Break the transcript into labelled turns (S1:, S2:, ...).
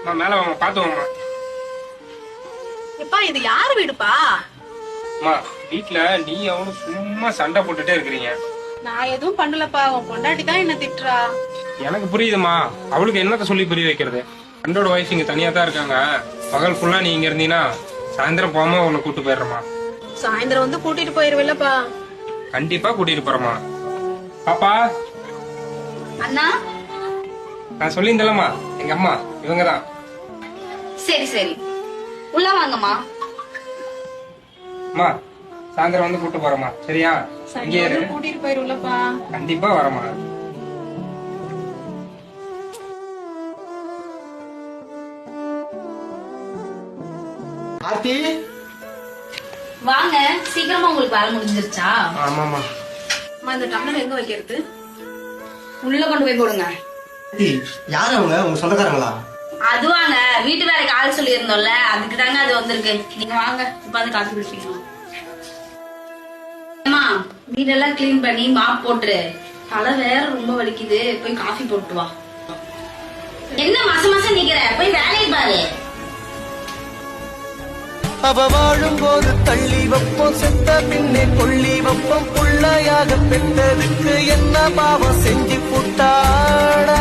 S1: மேல வாங்க, பாத்து வாங்கம்மா.
S2: எப்பா இது யாரு வீடுப்பா?
S1: அம்மா, வீட்டுல நீ அவனும் சும்மா சண்டை போட்டுட்டே இருக்கிறீங்க.
S2: நான் எதுவும் பண்ணலப்பா, உன் பொண்டாட்டி தான் என்ன திட்டுறா.
S1: எனக்கு புரியுதுமா, அவளுக்கு என்னத்த சொல்லி புரிய வைக்கிறது. ஃப்ரெண்டோட வைஃப் இங்க தனியா தான் இருக்காங்க. பகல் ஃபுல்லா நீ இங்க இருந்தீங்கன்னா சாயந்தரம் போகாம உன்னை கூட்டு போயிடுறமா.
S2: சாயந்தரம் வந்து கூட்டிட்டு போயிருவில்லப்பா?
S1: கண்டிப்பா கூட்டிட்டு போறமா. பாப்பா
S3: அண்ணா,
S1: நான் சொல்லியிருந்தேன்லம்மா, எங்க அம்மா இவங்கதான்.
S3: சரி சரி, உள்ள வாங்கம்மா.
S1: அம்மா, சாயந்தரம் வந்து கூட்டு போறமா, சரியா? இங்கே இரு.
S2: கூட்டிட்டு போயிருவில்லப்பா?
S1: கண்டிப்பா வரமா.
S4: ஆர்த்தி,
S3: வாங்க, சீக்கிரமா உங்களுக்கு வேலை முடிஞ்சிருச்சா?
S1: ஆமாமா.
S2: அம்மா, இந்த டம்ளர் எங்க வைக்கிறது?
S3: உள்ள கொண்டு போய் போடுங்க.
S4: யாரு அவங்க? உங்க சொந்தக்காரங்களா?
S3: அதுவாங்க, வீட்டு வேலைக்கு ஆள் சொல்லி இருந்தோம்ல, அதுக்கு தாங்க அது வந்திருக்கு. நீங்க வாங்க, உட்காந்து காஃபி குடிப்பீங்க. அம்மா, வீடெல்லாம் கிளீன் பண்ணி மாப் போட்டுரு. தலை வேற ரொம்ப வலிக்குது, போய் காஃபி போட்டு வா. என்ன மாசம் மாசம் நிக்கிற, போய் வேலையை பாரு.
S5: அவ வாழும் போது தள்ளி வைப்போம், செத்த பின்னே கொள்ளி வைப்போம். புள்ளையாக பெற்றதுக்கு என்ன பாவம் செஞ்சு புட்டாடா.